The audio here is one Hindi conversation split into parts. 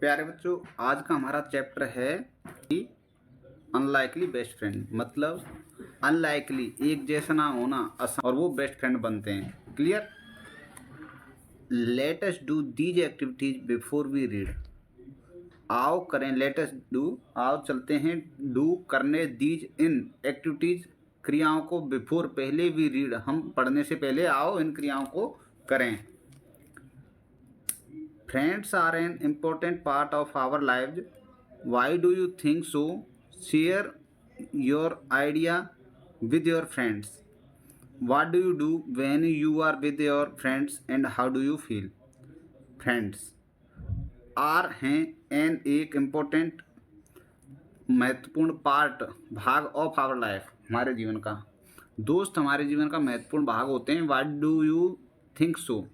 प्यारे बच्चों, आज का हमारा चैप्टर है कि अनलाइकली बेस्ट फ्रेंड। मतलब अनलाइकली, एक जैसा ना होना और वो बेस्ट फ्रेंड बनते हैं। Clear? Let us do these activities before we read. आओ करें, लेट अस डू, आओ चलते हैं, डू करने, दीज इन एक्टिविटीज क्रियाओं को, बिफोर पहले, वी रीड हम पढ़ने से पहले आओ इन क्रियाओं को करें। Friends are an important part of our lives. Why do you think so? Share your idea with your friends. What do you do when you are with your friends and how do you feel? Friends are हैं एन एक इम्पोर्टेंट महत्वपूर्ण पार्ट, भाग ऑफ आवर लाइफ, हमारे जीवन का। दोस्त हमारे जीवन का महत्वपूर्ण भाग होते हैं। What do you think so?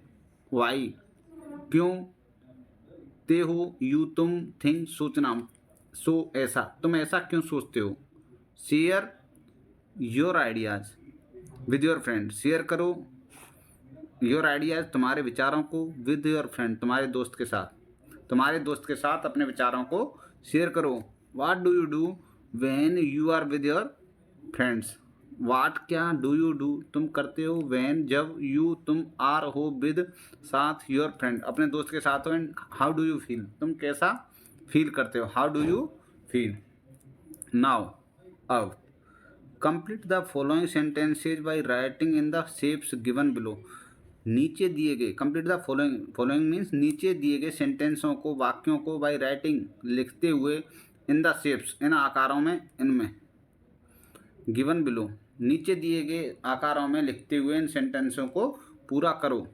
Why, क्यों, ते हो, यू तुम, थिंक सोचना, सो ऐसा, तुम ऐसा क्यों सोचते हो। Share your ideas with your friend, share करो योर आइडियाज़, तुम्हारे विचारों को, विद योर फ्रेंड, तुम्हारे दोस्त के साथ, तुम्हारे दोस्त के साथ अपने विचारों को शेयर करो। What do you do when you are with your friends. What क्या, डू यू डू तुम करते हो, व्हेन जब, यू तुम, आर हो, विद साथ, योर फ्रेंड अपने दोस्त के साथ हो, and how do you feel तुम कैसा फील करते हो, how do you feel. Now अब complete the following sentences by writing in the shapes given below. नीचे दिए गए, कंप्लीट द फॉलोइंग मीन्स नीचे दिए गए सेंटेंसों को, वाक्यों को, बाय राइटिंग लिखते हुए, इन द शेप्स इन आकारों में, इनमें, गिवन बिलो नीचे दिए गए आकारों में लिखते हुए इन सेंटेंसों को पूरा करो।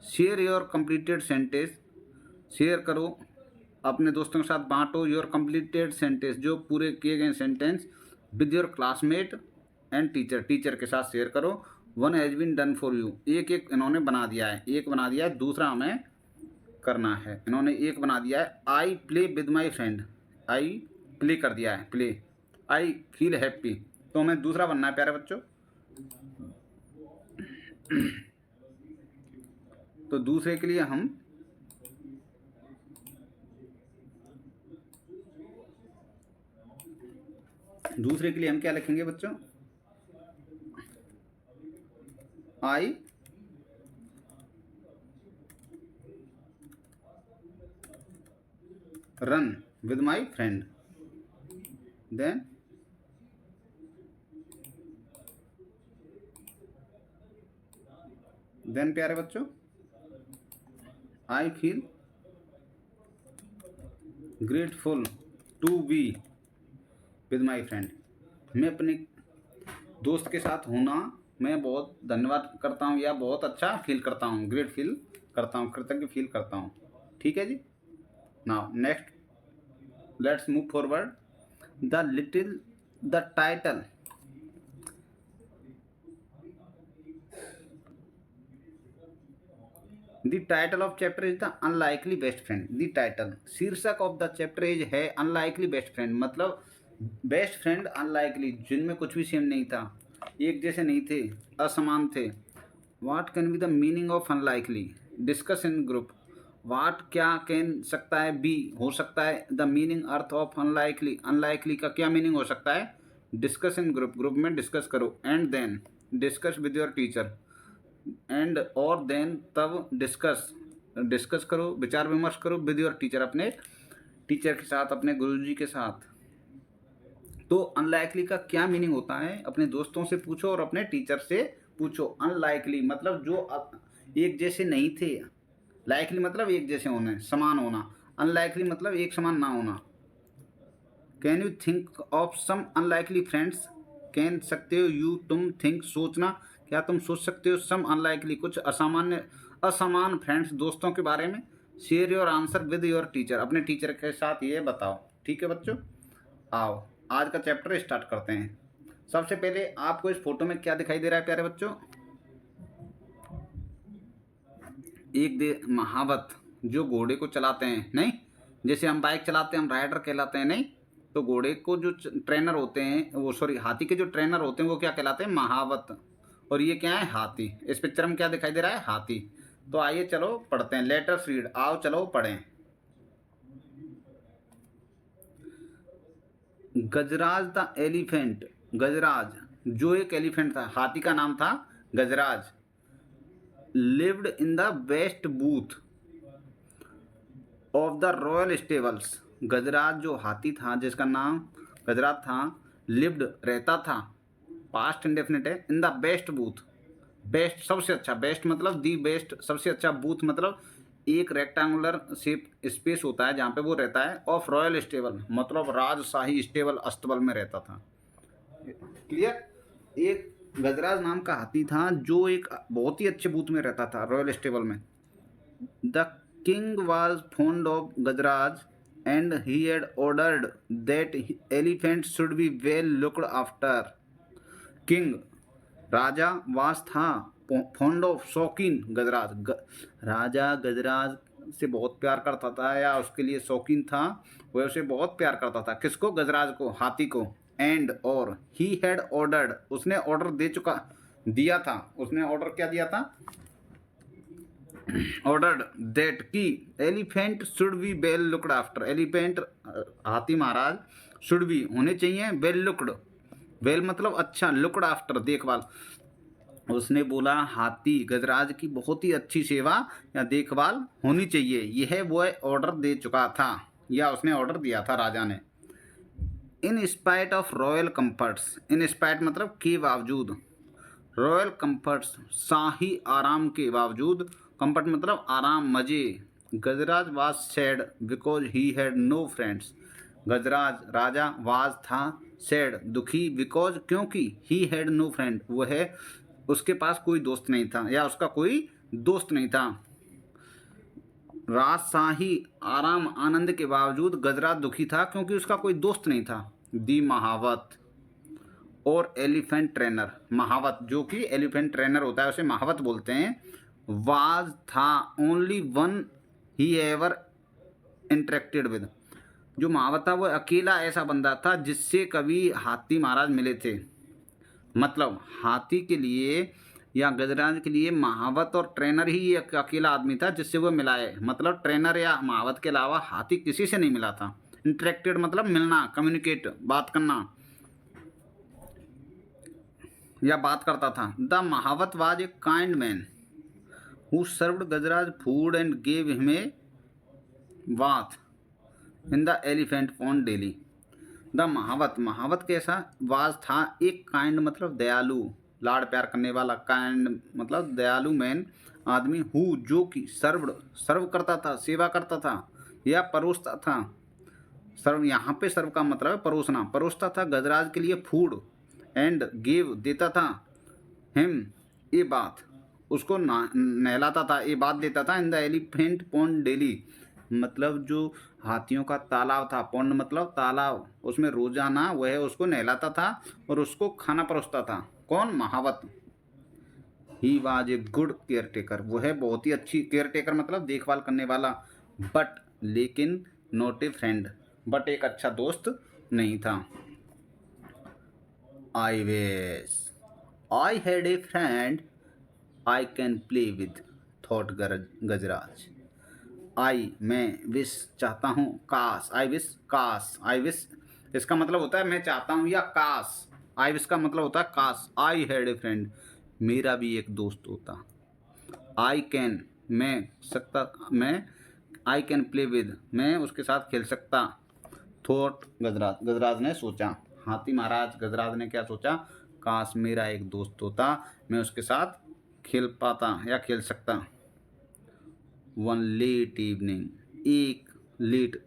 Share your completed sentence, share करो अपने दोस्तों के साथ, बांटो योर कंप्लीटेड सेंटेंस जो पूरे किए गए sentence, with your classmate and teacher, teacher के साथ शेयर करो। One has been done for you, एक एक इन्होंने बना दिया है, एक बना दिया है, दूसरा हमें करना है। इन्होंने एक बना दिया है, I play with my friend, I play कर दिया है, प्ले। आई फील हैप्पी, तो हमें दूसरा बनना है प्यारे बच्चों। तो दूसरे के लिए हम क्या लिखेंगे बच्चों? I run with my friend, then प्यारे बच्चों, I feel grateful to be with my friend. मैं अपने दोस्त के साथ होना मैं बहुत धन्यवाद करता हूँ या बहुत अच्छा फील करता हूँ, ग्रेट फील करता हूँ, कृतज्ञ फील करता हूँ। ठीक है जी। Now next let's move forward. The title, the title of chapter is the unlikely best friend. The title, शीर्षक ऑफ द चैप्टर इज है अनलाइकली बेस्ट फ्रेंड। मतलब बेस्ट फ्रेंड अनलाइकली, जिनमें कुछ भी सेम नहीं था, एक जैसे नहीं थे, असमान थे। What can be the meaning of unlikely, discuss in group. What क्या कैन सकता है, बी हो सकता है, द मीनिंग अर्थ ऑफ अनलाइकली, अनलाइकली का क्या मीनिंग हो सकता है, डिस्कस इन ग्रुप, ग्रुप में डिस्कस करो। And then discuss with your teacher, and और देन तब डिस्कस करो, विचार विमर्श करो, विद योर टीचर अपने टीचर के साथ, अपने गुरुजी के साथ। तो अनलाइकली का क्या मीनिंग होता है, अपने दोस्तों से पूछो और अपने टीचर से पूछो। अनलाइकली मतलब जो एक जैसे नहीं थे, लाइकली मतलब एक जैसे होना, समान होना, अनलाइकली मतलब एक समान ना होना। Can you think of some unlikely friends, can सकते हो, यू तुम, थिंक सोचना, क्या तुम सोच सकते हो, सम अनलाइकली कुछ असमान फ्रेंड्स दोस्तों के बारे में। Share your answer with your teacher, अपने टीचर के साथ ये बताओ। ठीक है बच्चों, आओ आज का चैप्टर स्टार्ट करते हैं। सबसे पहले आपको इस फोटो में क्या दिखाई दे रहा है प्यारे बच्चों? एक महावत जो घोड़े को चलाते हैं, नहीं जैसे हम बाइक चलाते हैं हम राइडर कहलाते हैं, नहीं तो घोड़े को जो ट्रेनर होते हैं, वो सॉरी हाथी के जो ट्रेनर होते हैं वो क्या कहलाते हैं, महावत। और ये क्या है, हाथी। इस पिक्चर में क्या दिखाई दे रहा है, हाथी। तो आइए चलो पढ़ते हैं, लेट अस रीड, आओ चलो पढ़ें। गजराज द एलिफेंट, गजराज जो एक एलिफेंट था, हाथी का नाम था Gajraj, lived in the best booth of the royal stables. Gajraj जो हाथी था जिसका नाम गजराज था, लिव्ड रहता था, पास्ट इंडेफिनिट है, इन द बेस्ट बूथ, बेस्ट सबसे अच्छा, बेस्ट मतलब दी बेस्ट, सबसे अच्छा, बूथ मतलब एक रेक्टेंगुलर शेप स्पेस होता है जहाँ पे वो रहता है, ऑफ रॉयल स्टेबल मतलब राजशाही स्टेबल अस्तबल में रहता था। क्लियर। एक गजराज नाम का हाथी था जो एक बहुत ही अच्छे बूथ में रहता था, रॉयल स्टेबल में। The king was fond of Gajraj and he had ordered that elephant should be well looked after. King राजा, वास था, फॉन्ड ऑफ शौकीन, गजराज राजा गजराज से बहुत प्यार करता था या उसके लिए शौकीन था, वह उसे बहुत प्यार करता था। किसको? गजराज को, हाथी को। एंड और ही हैड ऑर्डर्ड, उसने ऑर्डर दे चुका, दिया था, उसने ऑर्डर क्या दिया था? ऑर्डर्ड दैट की elephant should be well looked after, elephant हाथी महाराज शुड बी होने चाहिए वेल लुक्ड, वेल मतलब अच्छा, लुक्ड आफ्टर देखभाल। उसने बोला हाथी गजराज की बहुत ही अच्छी सेवा या देखभाल होनी चाहिए, यह वो ऑर्डर दे चुका था या उसने ऑर्डर दिया था राजा ने। In spite of royal comforts, in spite मतलब के बावजूद, रॉयल कंफर्ट्स शाही आराम के बावजूद, कंफर्ट मतलब आराम मजे, Gajraj was sad because he had no friends, Gajraj राजा वाज था, सैड दुखी, बिकॉज क्योंकि, ही हैड नो फ्रेंड वह उसके पास कोई दोस्त नहीं था या उसका कोई दोस्त नहीं था। राजशाही आराम आनंद के बावजूद गजराज दुखी था क्योंकि उसका कोई दोस्त नहीं था। दी महावत और एलिफेंट ट्रेनर, महावत जो कि एलिफेंट ट्रेनर होता है उसे महावत बोलते हैं, वाज था only one he ever interacted with, जो महावत था वह अकेला ऐसा बंदा था जिससे कभी हाथी महाराज मिले थे। मतलब हाथी के लिए या गजराज के लिए महावत और ट्रेनर ही एक अकेला आदमी था जिससे वो मिला है, मतलब ट्रेनर या महावत के अलावा हाथी किसी से नहीं मिला था। इंटरेक्टेड मतलब मिलना, कम्युनिकेट, बात करना या बात करता था। The mahavat was a kind man who served Gajraj food and gave him a bath in the elephant pond daily. The mahavat, mahavat कैसा? वाज था, एक काइंड मतलब दयालु, लाड़ प्यार करने वाला, काइंड मतलब दयालु मैन आदमी, हु जो कि सर्व्ड सर्व करता था, सेवा करता था या परोसता था। सर्व यहाँ पे सर्व का मतलब है परोसना, परोसता था गजराज के लिए फूड, एंड गिव देता था, हिम ये बात उसको नहलाता था, ये बात देता था, इन द एलिफेंट पॉन्ड डेली मतलब जो हाथियों का तालाब था, पौंड मतलब तालाब, उसमें रोजाना वह उसको नहलाता था और उसको खाना परोसता था। कौन? महावत। He was a good care taker, वह बहुत ही अच्छी, केयर टेकर मतलब देखभाल करने वाला, बट लेकिन नॉट ए फ्रेंड, बट एक अच्छा दोस्त नहीं था। I wish I had a friend I can play with, thought Gajraj. I मैं, विश चाहता हूँ, काश, आई विश काश, आई विश इसका मतलब होता है मैं चाहता हूँ या काश, आई विश का मतलब होता है काश। आई हैड ए फ्रेंड मेरा भी एक दोस्त होता। आई कैन मैं सकता, मैं आई कैन प्ले विद मैं उसके साथ खेल सकता। थॉट गजराज, गजराज ने सोचा, हाथी महाराज गजराज ने क्या सोचा? काश मेरा एक दोस्त होता, मैं उसके साथ खेल पाता या खेल सकता। वन लेट इवनिंग, एक लेट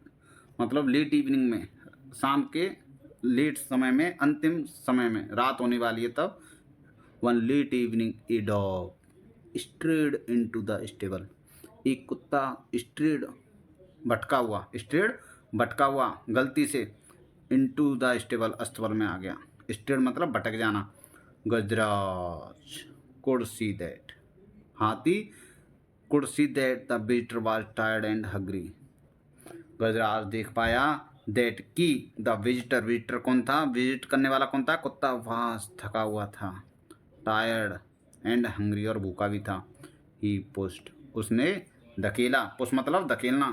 मतलब लेट इवनिंग में, शाम के लेट समय में, अंतिम समय में, रात होने वाली है तब। One let evening a dog strayed into the stable, एक कुत्ता स्ट्रेड भटका हुआ, स्ट्रेड भटका हुआ गलती से, इनटू द स्टेबल अस्तबल में आ गया। स्ट्रेड मतलब भटक जाना। गजराज कुड सी दैट, हाथी could see that the visitor was tired and hungry, Gajraj देख पाया दैट की द विजिटर, विजिटर कौन था? विजिट करने वाला कौन था? कुत्ता, वाज थका हुआ था, टायर्ड एंड हंग्री और भूखा भी था। ही पुश्ड उसने धकेला, पुश मतलब धकेलना,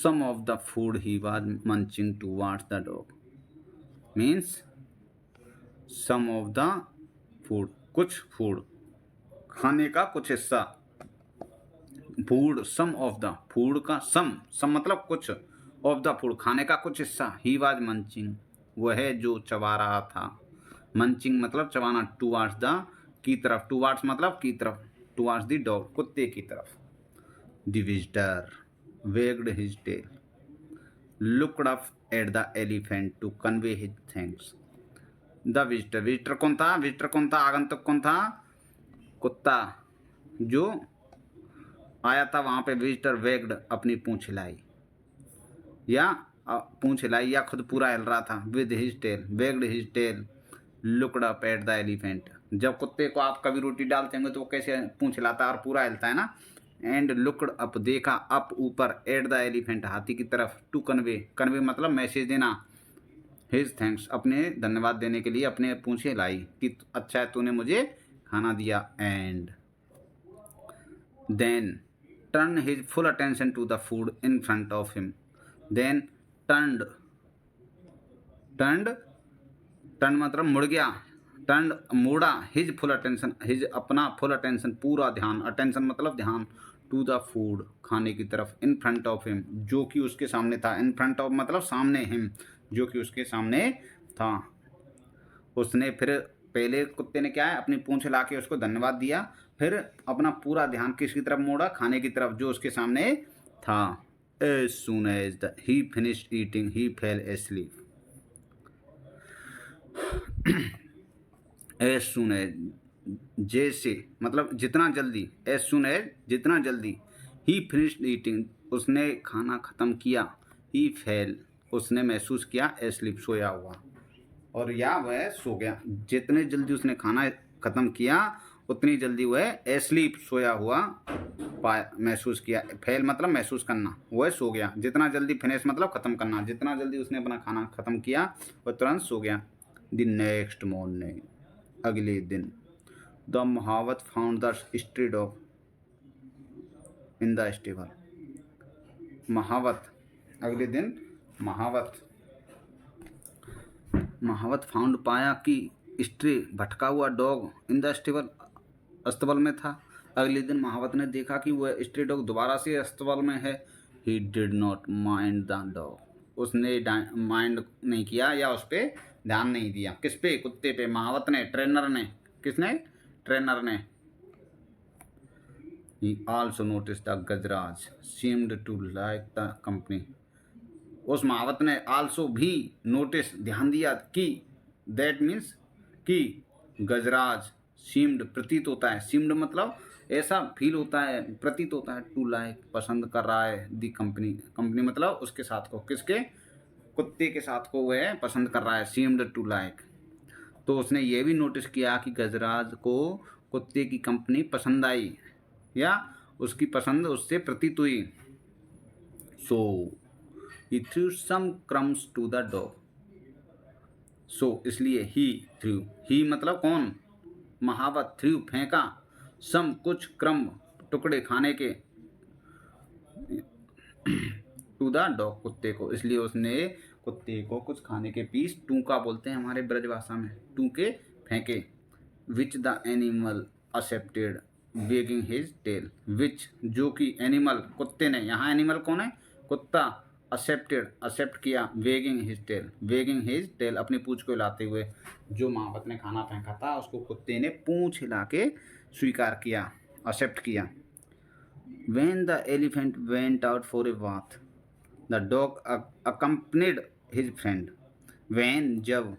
some of the food he was munching towards the dog means some of the food, कुछ फूड, खाने का कुछ हिस्सा, food some of the, food का सम मतलब कुछ, ऑफ द फूड खाने का कुछ हिस्सा, ही वाज मंचिंग वह जो चबा रहा था, मंचिंग मतलब चबाना, टूवार्ड्स द की तरफ, टूवार्ड्स मतलब की तरफ, टूवार्ड्स द डॉग कुत्ते की तरफ। The visitor wagged his tail, looked up at the elephant to convey his thanks. The visitor, visitor कौन था, विजिटर कौन था, आगंतुक कौन था, कुत्ता जो आया था वहाँ पे। विजिटर वेग्ड अपनी पूंछ हिलाई या पूंछ हिलाई या खुद पूरा हिल रहा था। With his tail, wagged his tail, looked up at the elephant, जब कुत्ते को आप कभी रोटी डालते होंगे तो वो कैसे पूंछ हिलाता है और पूरा हिलता है ना। एंड लुक्ड अप देखा, अप ऊपर, एट द एलिफेंट हाथी की तरफ, टू कन्वे, कन्वे मतलब मैसेज देना, हिज थैंक्स अपने धन्यवाद देने के लिए अपने पूंछे हिलाई कि अच्छा है तूने मुझे खाना दिया। And then turn his full attention to the food in front of him, then turn मतलब मुड़ गया, टर्न मोड़ा, हिज फुल अटेंशन, हिज अपना फुल अटेंशन पूरा ध्यान, अटेंशन मतलब ध्यान, टू द फूड खाने की तरफ, इन फ्रंट ऑफ हिम जो कि उसके सामने था, इन फ्रंट ऑफ मतलब सामने, हिम जो कि उसके सामने था। उसने फिर पहले कुत्ते ने क्या है, अपनी पूंछ हिला के उसको धन्यवाद दिया, फिर अपना पूरा ध्यान किसकी तरफ मोड़ा, खाने की तरफ जो उसके सामने था। As soon as he finished eating, he fell asleep. As soon as, जैसे मतलब जितना जल्दी, as soon as जितना जल्दी, he finished eating उसने खाना ख़त्म किया, he fell उसने महसूस किया, asleep सोया हुआ, और या वह सो गया। जितने जल्दी उसने खाना ख़त्म किया उतनी जल्दी वह एस्लीप सोया हुआ महसूस किया। फेल मतलब महसूस करना, वह सो गया। जितना जल्दी फिनिश मतलब ख़त्म करना, जितना जल्दी उसने अपना खाना ख़त्म किया वह तुरंत सो गया। द नेक्स्ट मॉर्निंग अगले दिन, the mahavat found the stray dog in the stable. महावत अगले दिन, महावत फाउंड पाया कि स्ट्रे भटका हुआ डॉग इन द स्टेबल अस्तबल में था। अगले दिन महावत ने देखा कि वह स्ट्रे डॉग दोबारा से अस्तबल में है। He did not mind the dog, उसने माइंड नहीं किया या उस पर ध्यान नहीं दिया। किस पे, कुत्ते पे, महावत ने, ट्रेनर ने, किसने, ट्रेनर ने। He also notice the Gajraj seemed to like the company, उस महावत ने आल्सो भी नोटिस ध्यान दिया कि, दैट मीन्स कि, गजराज सीम्ड प्रतीत होता है, सीम्ड मतलब ऐसा फील होता है, प्रतीत होता है, टू लाइक पसंद कर रहा है, दी कंपनी, कंपनी मतलब उसके साथ को, किसके, कुत्ते के साथ को वह पसंद कर रहा है, सीम्ड टू लाइक। तो उसने ये भी नोटिस किया कि गजराज को कुत्ते की कंपनी पसंद आई या उसकी पसंद उससे प्रतीत हुई। So he threw some crumbs to the dog, so इसलिए ही थ्रू, ही मतलब कौन, महावत, थ्रू फेंका, सम कुछ, क्रम टुकड़े खाने के, टू द डॉग कुत्ते को, इसलिए उसने कुत्ते को कुछ खाने के पीस, टूका बोलते हैं हमारे ब्रजभाषा में, टूके फेंके। Which the animal accepted wagging his tail, which जो कि एनिमल कुत्ते ने, यहाँ एनिमल कौन है, कुत्ता, एक्सेप्टेड एक्सेप्ट किया, wagging his tail, wagging his tail अपनी पूंछ को हिलाते हुए, जो महावत ने खाना फेंका था उसको कुत्ते ने पूंछ हिला के स्वीकार किया, एक्सेप्ट किया। When the elephant went out for a bath, the dog accompanied his friend. When जब,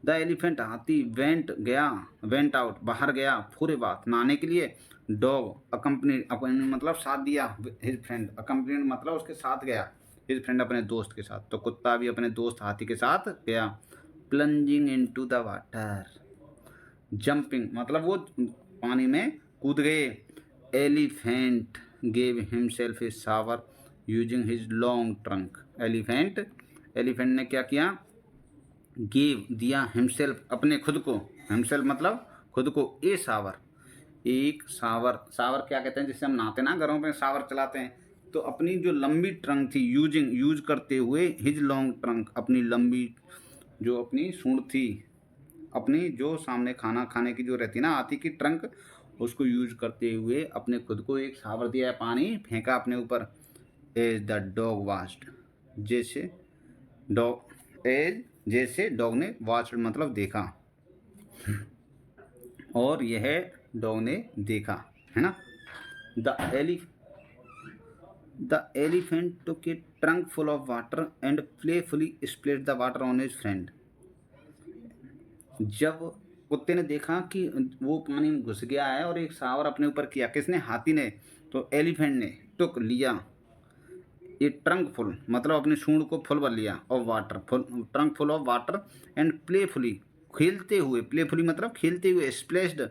द एलिफेंट हाथी, वेंट आउट बाहर गया, फॉर ए बाथ नहाने के लिए, डॉग अकम्पनी मतलब साथ दिया, हिज फ्रेंड, अकम्पनी मतलब उसके साथ गया, हिज फ्रेंड अपने दोस्त के साथ, तो कुत्ता भी अपने दोस्त हाथी के साथ गया। Plunging into the water, jumping मतलब वो पानी में कूद गए। एलिफेंट गेव हिमसेल्फ ए shower using his long trunk, elephant ने क्या किया, गेव दिया, हिमसेल्फ अपने खुद को, हिमसेल्फ मतलब खुद को, ए शावर एक शावर, शावर क्या कहते हैं जिससे हम नहाते ना, घरों में शावर चलाते हैं, तो अपनी जो लंबी ट्रंक थी, यूज करते हुए हिज लॉन्ग ट्रंक, अपनी लंबी जो अपनी सूंड थी, अपनी जो सामने खाना खाने की जो रहती ना हाथी की ट्रंक, उसको यूज करते हुए अपने खुद को एक शावर दिया, पानी फेंका अपने ऊपर। एज द डॉग वास्ड, जैसे डॉग ने वाच्ड मतलब देखा, और यह डॉग ने देखा, है ना। द एली the elephant took a trunk full of water and playfully split the water on his friend. जब कुत्ते ने देखा कि वो पानी में घुस गया है और एक शावर अपने ऊपर किया, किसने? हाथी ने। तो एलिफेंट ने टुक लिया ये ट्रंक फुल मतलब अपनी सूंड को फुल भर लिया, और water full, trunk full of water and playfully खेलते हुए, प्लेफुली मतलब खेलते हुए, स्प्लैश्ड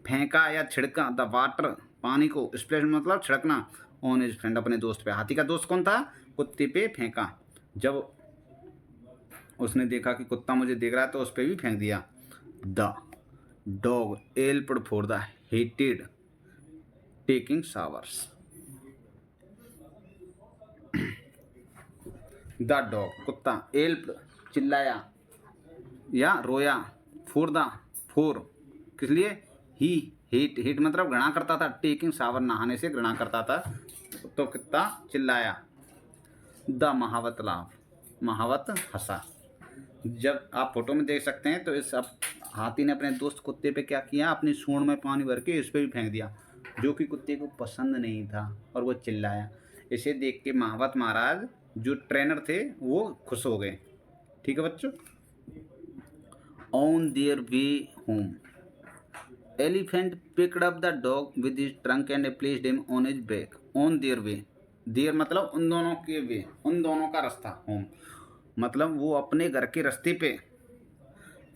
फेंका या छिड़का, द वाटर पानी को, स्प्लैश मतलब छिड़कना, ऑन हिज फ्रेंड अपने दोस्त पे। हाथी का दोस्त कौन था? कुत्ते पे फेंका। जब उसने देखा कि कुत्ता मुझे देख रहा है तो उस पर भी फेंक दिया। The dog yelped for the hated taking showers. The dog कुत्ता, एल्प्ड चिल्लाया या रोया, फोर किस लिए? ही हेट मतलब घृणा करता था, टेकिंग शावर नहाने से घृणा करता था, तो कुत्ता चिल्लाया। द महावत लाफ, महावत हंसा। जब आप फोटो में देख सकते हैं तो इस अब हाथी ने अपने दोस्त कुत्ते पे क्या किया? अपनी सूंड में पानी भर के इस पर भी फेंक दिया, जो कि कुत्ते को पसंद नहीं था, और वो चिल्लाया। इसे देख के महावत महाराज जो ट्रेनर थे वो खुश हो गए। ठीक है बच्चों। On their way home, elephant picked up the dog with his trunk and placed him on his back. On their way, their मतलब उन दोनों के वे, उन दोनों का रास्ता, होम मतलब वो अपने घर के रास्ते पे।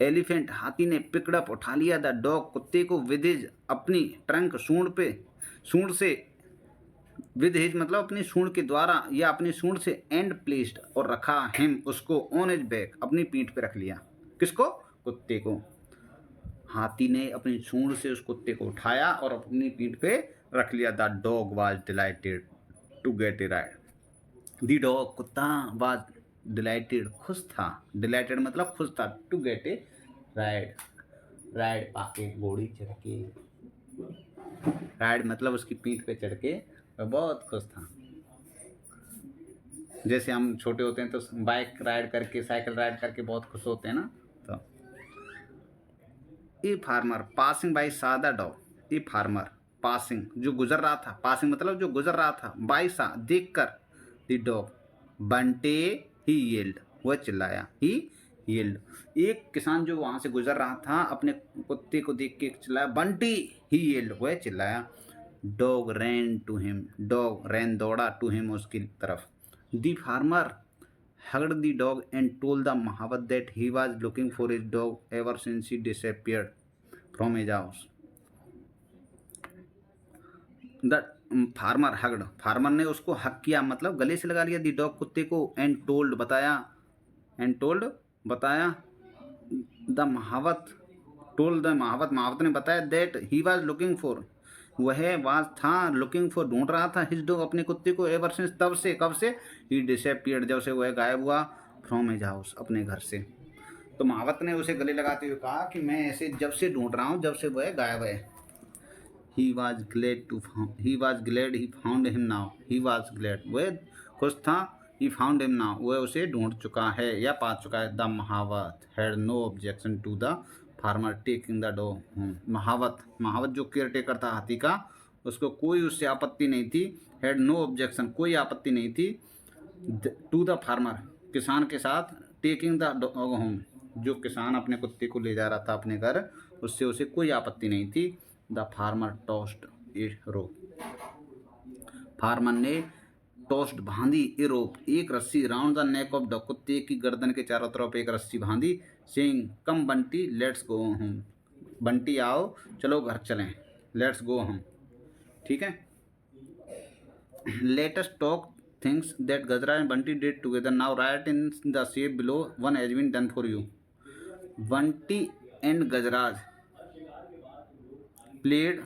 एलिफेंट हाथी ने पिकड़प उठा लिया, द डॉग कुत्ते को, विद हिज अपनी ट्रंक सूंड से, विद हिज मतलब अपनी सूंड के द्वारा या अपनी सूंड से, एंड प्लेस्ड और रखा, हिम उसको, ऑन हिज बैक अपनी पीठ पे रख लिया। किसको? कुत्ते को। हाथी ने अपनी सूंड से उस कुत्ते को उठाया और अपनी पीठ पे रख लिया। The dog was delighted to get a ride. The dog कुत्ता वाज डिलाइटेड खुश था, डिलाइटेड मतलब खुश था, to get a ride, ride पाके, घोड़ी चढ़ के, राइड मतलब उसकी पीठ पे चढ़ के वह बहुत खुश था। जैसे हम छोटे होते हैं तो बाइक राइड करके, साइकिल राइड करके बहुत खुश होते हैं ना। तो ए फार्मर पासिंग बाई सा the dog, a farmer passing जो गुजर रहा था, पासिंग मतलब जो गुजर रहा था, बाई सा देख कर, द डॉग बंटे ही येल्ड वह चिल्लाया, ही येल्ड एक किसान जो वहां से गुजर रहा था अपने कुत्ते को देख के चिल्लाया, बंटी, ही येल्ड वह चिल्लाया। Dog ran to him, dog ran दौड़ा, टू हिम उसकी तरफ। The farmer hugged the dog and told the Mahavat that he was looking for his dog ever since he disappeared from his house. The farmer hugged, farmer ने उसको हक किया मतलब गले से लगा लिया, दी डॉग कुत्ते को, एंड टोल्ड बताया, द महावत, महावत ने बताया, that he was looking for, वह वाज था, लुकिंग फॉर ढूंढ रहा था, हिज डॉग अपने कुत्ते को, एवर सिंस तब से, कब से? ही डिसअपीयर्ड जब से वह गायब हुआ, फ्रॉम हिज हाउस अपने घर से। तो महावत ने उसे गले लगाते हुए कहा कि मैं ऐसे जब से ढूंढ रहा हूँ जब से वह गायब है। He was glad he found him now, he was glad वह खुश था, ही फाउंड हिम नाउ वह उसे ढूंढ चुका है या पा चुका है। The mahavat had no objection to the farmer taking the dog home. महावत जो केयर टेकर था हाथी का, उसको कोई उससे आपत्ति नहीं थी, हैड नो ऑब्जेक्शन कोई आपत्ति नहीं थी, टू द फार्मर किसान के साथ, टेकिंग द डॉग होम जो किसान अपने कुत्ते को ले जा रहा था अपने घर, उससे उसे कोई आपत्ति नहीं थी। The farmer tossed a rope, farmer ने टोस्ट बांधी, ए रोप एक रस्सी, round the neck of the कुत्ते की गर्दन के चारों तरफ एक रस्सी बांधी, saying come Bunty let's go home, Bunty आओ चलो घर चलें, लेट्स गो होम। ठीक है। Latest talk things that Gajra and Bunty did together, now write in the shape below, one has been done for you. Bunty and Gajraj played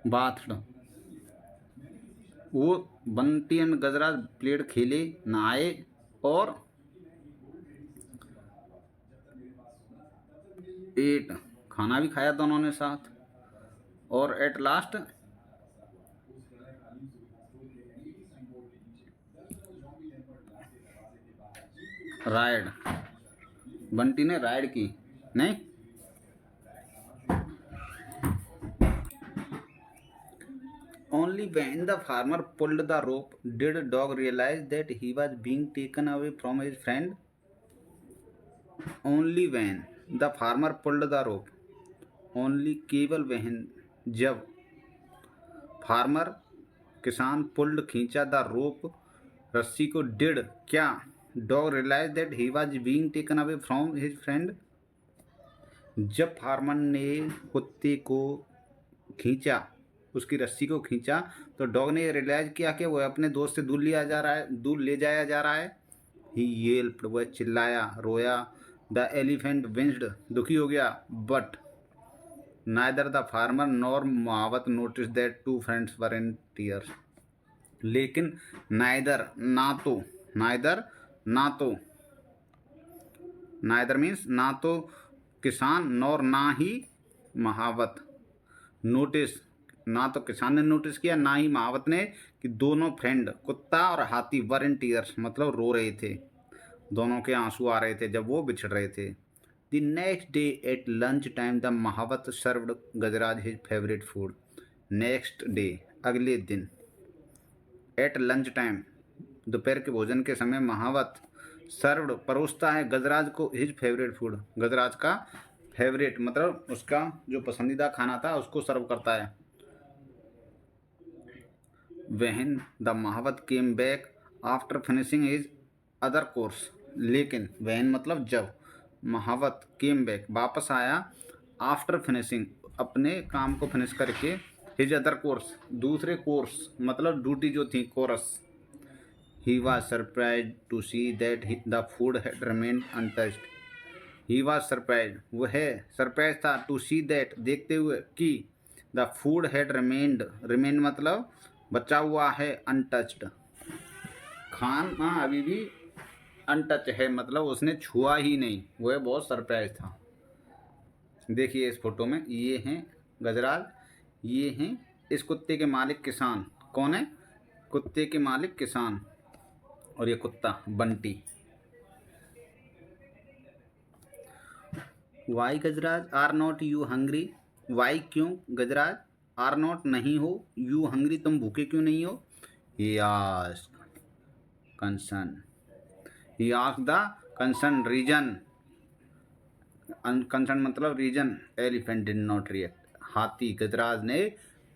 bathed. वो बंटी एंड गजराज प्लेड खेले, नहाए और एट, खाना भी खाया दोनों ने साथ। और एट लास्ट राइड, बंटी ने राइड की। नहीं, only when the farmer pulled the rope did dog realize that he was being taken away from his friend. Only when the farmer pulled the rope, only केवल वहन जब फार्मर किसान पुल्ड खींचा द रोप रस्सी को, डिड क्या, dog realize that he was being taken away from his friend, जब फार्मर ने कुत्ते को खींचा, उसकी रस्सी को खींचा, तो डॉग ने रियलाइज किया कि वह अपने दोस्त से दूर लिया जा रहा है, दूर ले जाया जा रहा है। ही येल्प्ड, वह चिल्लाया, रोया। द एलिफेंट विंस्ड, दुखी हो गया। But neither the farmer nor mahavat notice that two friends were in tears, लेकिन नाइदर ना तो, नाइदर ना तो, नाइदर मीन्स ना तो किसान, नॉर ना ही महावत, नोटिस ना तो किसान ने नोटिस किया ना ही महावत ने, कि दोनों फ्रेंड कुत्ता और हाथी वर इन टीयर्स मतलब रो रहे थे, दोनों के आंसू आ रहे थे जब वो बिछड़ रहे थे। The next day at lunch time the mahavat served Gajraj his favourite food. Next day, अगले दिन, एट लंच टाइम दोपहर के भोजन के समय, महावत सर्व्ड परोसता है गजराज को हिज फेवरेट फूड, गजराज का फेवरेट मतलब उसका जो पसंदीदा खाना था उसको सर्व करता है। When the mahavat came back after finishing his other course, लेकिन वहन मतलब जब, महावत केम बैक वापस आया, आफ्टर फिनिशिंग अपने काम को फिनिश करके, हिज अदर कोर्स दूसरे कोर्स मतलब ड्यूटी जो थी, chorus. He was surprise to see that the food had remained untouched. He was surprise, वह सरप्राइज था, टू सी दैट देखते हुए, कि the food had remained, remain मतलब बचा हुआ है, अनटच्ड खाना अभी भी अनटच है मतलब उसने छुआ ही नहीं, वह बहुत सरप्राइज था। देखिए इस फोटो में ये हैं गजराज, ये हैं इस कुत्ते के मालिक किसान। कौन है? कुत्ते के मालिक किसान, और ये कुत्ता Bunty. Why Gajraj are not you hungry, why क्यों गजराज, आर नॉट नहीं हो, यू हंग्री तुम भूखे क्यों नहीं हो, he asked concern, he asked the concern reason, concern मतलब reason. Elephant did not react, हाथी गजराज ने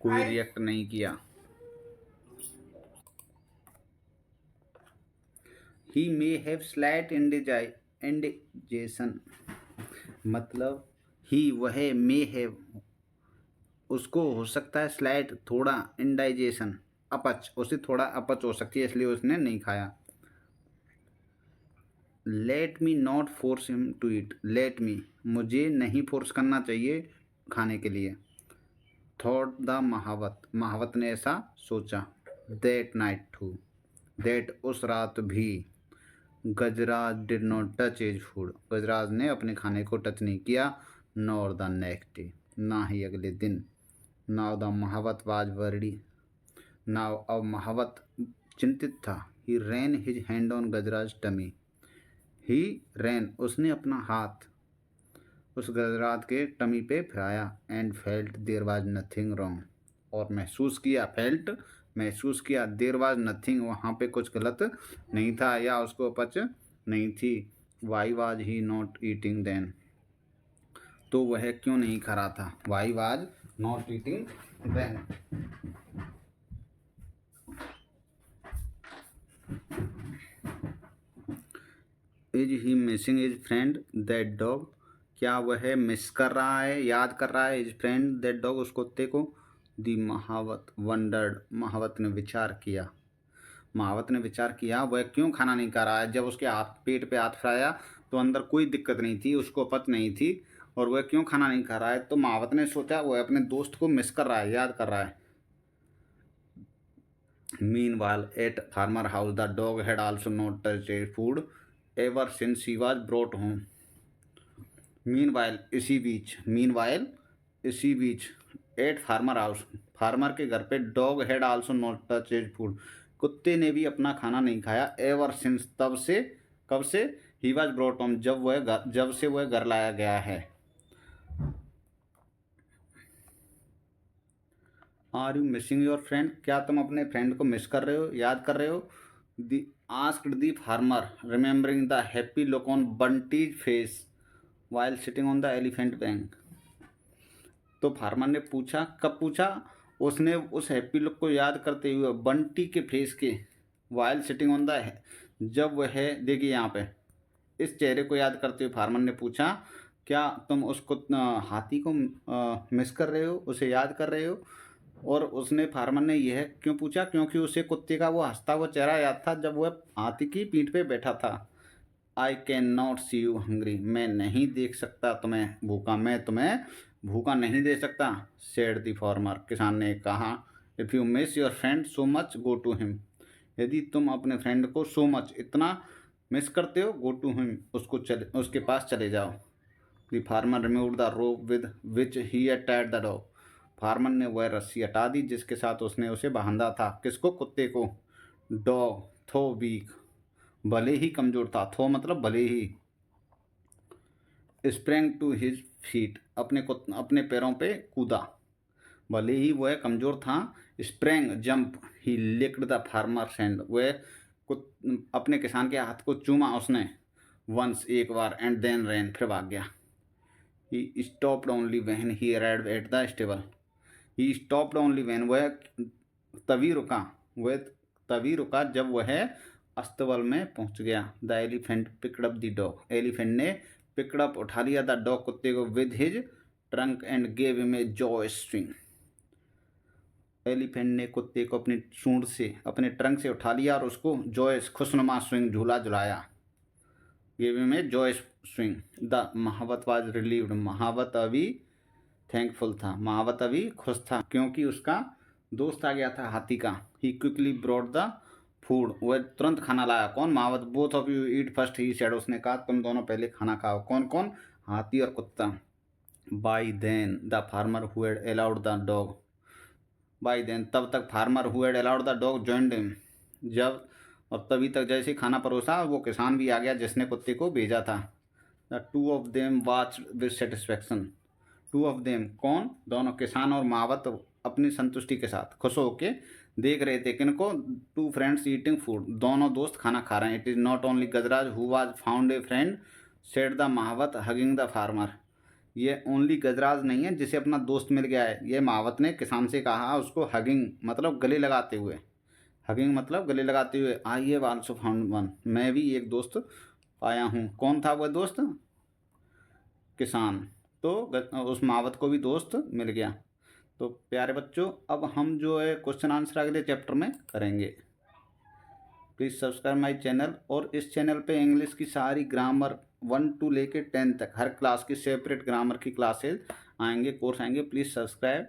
कोई रिएक्ट नहीं किया। He may have slight indigestion मतलब ही वह, मे हैव उसको हो सकता है, स्लाइट थोड़ा, इंडाइजेशन अपच, उसे थोड़ा अपच हो सकती है इसलिए उसने नहीं खाया। Let me not force him to eat, let me मुझे नहीं फोर्स करना चाहिए खाने के लिए। थॉट द महावत, महावत ने ऐसा सोचा। दैट नाइट टू, दैट उस रात भी, Gajraj did not touch his food, Gajraj ने अपने खाने को टच नहीं किया। नॉर द नेक्स्ट डे, ना ही अगले दिन। Now the mahavat was worried, now अब महावत चिंतित था। He ran his hand on Gajraj tummy, he ran उसने अपना हाथ उस गजराज के टमी पे फिराया। And felt there was nothing wrong, और महसूस किया, फेल्ट महसूस किया, देयर वाज नथिंग वहाँ पे कुछ गलत नहीं था या उसको अपच नहीं थी। Why was he not eating then, तो वह क्यों नहीं खा रहा था। Why was not eating then, is he missing his friend that dog, क्या वह मिस कर रहा है, याद कर रहा है, इज फ्रेंड दैट डॉग उस कुत्ते को। दी महावत वंडर्ड, महावत ने विचार किया, महावत ने विचार किया वह क्यों खाना नहीं खा रहा है। जब उसके हाथ पेट पे हाथ फिराया तो अंदर कोई दिक्कत नहीं थी, उसको पच नहीं थी, और वह क्यों खाना नहीं खा रहा है? तो महावत ने सोचा वह अपने दोस्त को मिस कर रहा है, याद कर रहा है। Meanwhile, at farmer house, the dog had also not touched a food ever since he was brought home. Meanwhile, इसी बीच एट फार्मर हाउस, फार्मर के घर पे dog had also not touch his food, कुत्ते ने भी अपना खाना नहीं खाया। एवर सिंस, तब से, कब से? ही वॉज ब्रॉट होम, जब से वह घर लाया गया है। Are you missing your friend, क्या तुम अपने फ्रेंड को मिस कर रहे हो, याद कर रहे हो? The asked the farmer, remembering the happy look on Bunty's face while sitting on the elephant back. तो फार्मर ने पूछा, कब पूछा? उसने उस हैप्पी लुक को याद करते हुए बंटी के फेस के, वाइल सिटिंग ऑन द, जब वह है, देखिए यहाँ पे, इस चेहरे को याद करते हुए फार्मर ने पूछा, क्या तुम उसको हाथी को मिस कर रहे हो, उसे याद कर रहे हो? और उसने, फार्मर ने यह क्यों पूछा? क्योंकि उसे कुत्ते का वो हंसता हुआ चेहरा याद था जब वह हाथी की पीठ पे बैठा था। I can not see you hungry, मैं नहीं देख सकता तुम्हें भूखा, मैं तुम्हें भूखा नहीं दे सकता। सेड द फार्मर, किसान ने कहा। If you miss your friend so much go to him, यदि तुम अपने फ्रेंड को सो मच, इतना मिस करते हो, गो टू हिम, उसके पास चले जाओ। The farmer removed the rope with which he had tied the dog, farmer ने वह रस्सी हटा दी जिसके साथ उसने उसे बांधा था। किसको? कुत्ते को। डॉग थो वीक, भले ही कमजोर था, थो मतलब भले ही। स्प्रेंग टू हिज फीट, अपने पैरों पे कूदा, भले ही वह कमजोर था। Sprang jump, he licked the farmers hand, वह अपने किसान के हाथ को चूमा उसने। वंस, एक बार, एंड देन रैन, फिर भाग गया। He stopped only when he arrived at the stable, he stopped only when, वह तभी रुका जब वह अस्तबल में पहुंच गया। The elephant picked up the dog, elephant ने पिकड अप, उठा लिया, द डॉग, कुत्ते को, with his trunk and gave him a joy swing, elephant ने कुत्ते को अपनी सूंड से, अपने ट्रंक से उठा लिया और उसको जॉयस, खुशनुमा स्विंग, झूला झुलाया। Gave him a joy swing. The mahavat was relieved, महावत अभी थैंकफुल था, महावत अभी खुश था क्योंकि उसका दोस्त आ गया था हाथी का। He quickly brought the food, वह तुरंत खाना लाया। कौन? महावत। Both of you eat first, he said, उसने कहा तुम दोनों पहले खाना खाओ। कौन कौन? हाथी और कुत्ता। By then the farmer who had allowed the dog, by then, तब तक, farmer who had allowed the dog joined him, जब, और तभी तक जैसे खाना परोसा वो किसान भी आ गया जिसने कुत्ते को भेजा था। The two of them watched with satisfaction, two of them, कौन? दोनों, किसान और महावत, अपनी संतुष्टि के साथ खुश होके देख रहे थे। किनको? टू फ्रेंड्स ईटिंग फूड, दोनों दोस्त खाना खा रहे हैं। It is not only Gajraj who was found a friend, said the mahavat hugging the farmer, ये ओनली गजराज नहीं है जिसे अपना दोस्त मिल गया है, ये महावत ने किसान से कहा, उसको हगिंग मतलब गले लगाते हुए, हगिंग मतलब गले लगाते हुए। I have also found one, मैं भी एक दोस्त पाया हूँ। कौन था वह दोस्त? किसान। तो उस महावत को भी दोस्त मिल गया। तो प्यारे बच्चों, अब हम जो है क्वेश्चन आंसर अगले चैप्टर में करेंगे। प्लीज़ सब्सक्राइब माय चैनल, और इस चैनल पे इंग्लिश की सारी ग्रामर 1 to लेके 10 तक हर क्लास की सेपरेट ग्रामर की क्लासेज आएंगे, कोर्स आएंगे। Please subscribe.